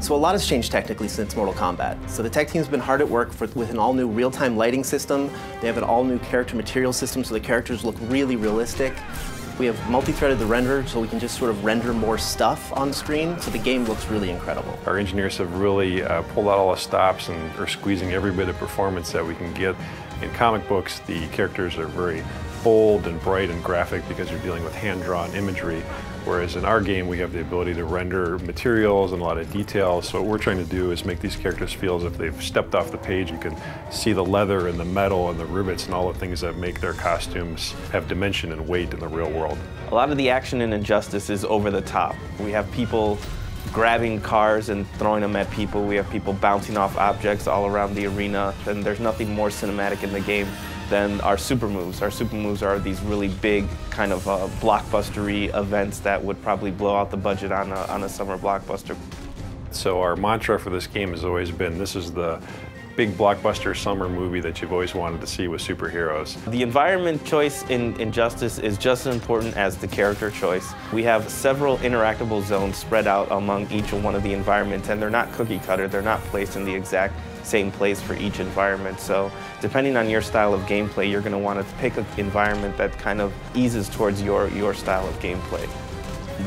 So a lot has changed technically since Mortal Kombat. So the tech team's been hard at work with an all-new real-time lighting system. They have an all-new character material system, so the characters look really realistic. We have multi-threaded the renderer, so we can just sort of render more stuff on screen, so the game looks really incredible. Our engineers have really pulled out all the stops and are squeezing every bit of performance that we can get. In comic books, the characters are very bold and bright and graphic because you're dealing with hand-drawn imagery, whereas in our game we have the ability to render materials and a lot of details. So what we're trying to do is make these characters feel as if they've stepped off the page. You can see the leather and the metal and the rivets and all the things that make their costumes have dimension and weight in the real world. A lot of the action in Injustice is over the top. We have people grabbing cars and throwing them at people. We have people bouncing off objects all around the arena, and there's nothing more cinematic in the game than our super moves. Our super moves are these really big kind of blockbustery events that would probably blow out the budget on a summer blockbuster. So our mantra for this game has always been, this is the big blockbuster summer movie that you've always wanted to see with superheroes. The environment choice in Injustice is just as important as the character choice. We have several interactable zones spread out among each one of the environments, and they're not cookie cutter, they're not placed in the exact same place for each environment. So depending on your style of gameplay, you're going to want to pick an environment that kind of eases towards your style of gameplay.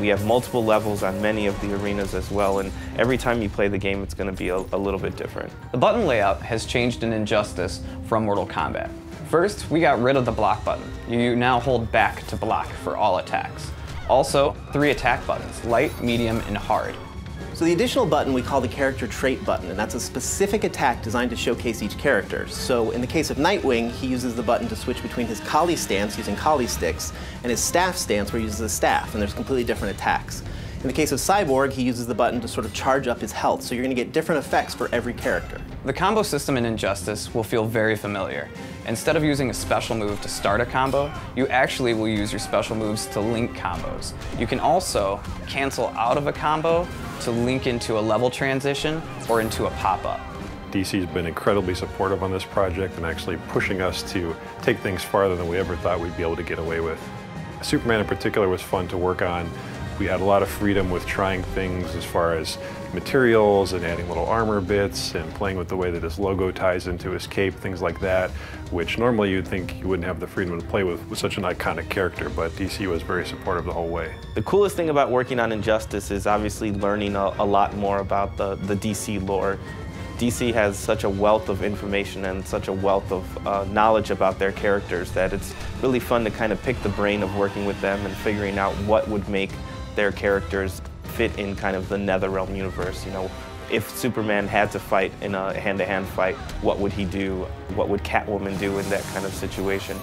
We have multiple levels on many of the arenas as well, and every time you play the game, it's going to be a little bit different. The button layout has changed in Injustice from Mortal Kombat. First, we got rid of the block button. You now hold back to block for all attacks. Also, 3 attack buttons, light, medium, and hard. So the additional button we call the character trait button, and that's a specific attack designed to showcase each character. So in the case of Nightwing, he uses the button to switch between his Kali stance using Kali sticks and his staff stance where he uses a staff, and there's completely different attacks. In the case of Cyborg, he uses the button to sort of charge up his health, so you're going to get different effects for every character. The combo system in Injustice will feel very familiar. Instead of using a special move to start a combo, you actually will use your special moves to link combos. You can also cancel out of a combo to link into a level transition or into a pop-up. DC's been incredibly supportive on this project and actually pushing us to take things farther than we ever thought we'd be able to get away with. Superman in particular was fun to work on. We had a lot of freedom with trying things as far as materials and adding little armor bits and playing with the way that his logo ties into his cape, things like that, which normally you'd think you wouldn't have the freedom to play with such an iconic character, but DC was very supportive the whole way. The coolest thing about working on Injustice is obviously learning a lot more about the DC lore. DC has such a wealth of information and such a wealth of knowledge about their characters that it's really fun to kind of pick the brain of working with them and figuring out what would make their characters fit in kind of the NetherRealm universe. You know, if Superman had to fight in a hand-to-hand fight, what would he do? What would Catwoman do in that kind of situation?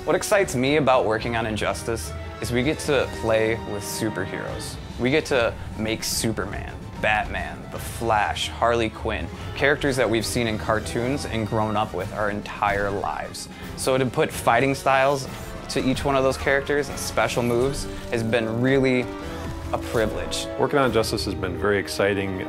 What excites me about working on Injustice is we get to play with superheroes. We get to make Superman, Batman, The Flash, Harley Quinn, characters that we've seen in cartoons and grown up with our entire lives. So to put fighting styles to each one of those characters and special moves has been really a privilege. Working on Injustice has been very exciting.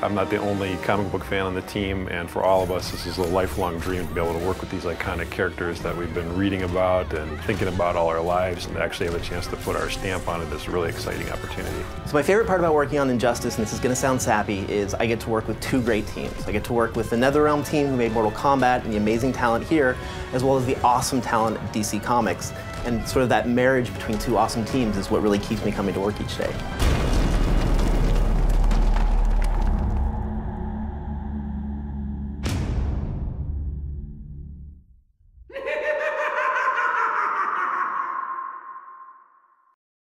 I'm not the only comic book fan on the team, and for all of us, this is a lifelong dream to be able to work with these iconic characters that we've been reading about and thinking about all our lives, and to actually have a chance to put our stamp on it is a really exciting opportunity. So my favorite part about working on Injustice, and this is going to sound sappy, is I get to work with 2 great teams. I get to work with the NetherRealm team who made Mortal Kombat and the amazing talent here, as well as the awesome talent at DC Comics. And sort of that marriage between 2 awesome teams is what really keeps me coming to work each day.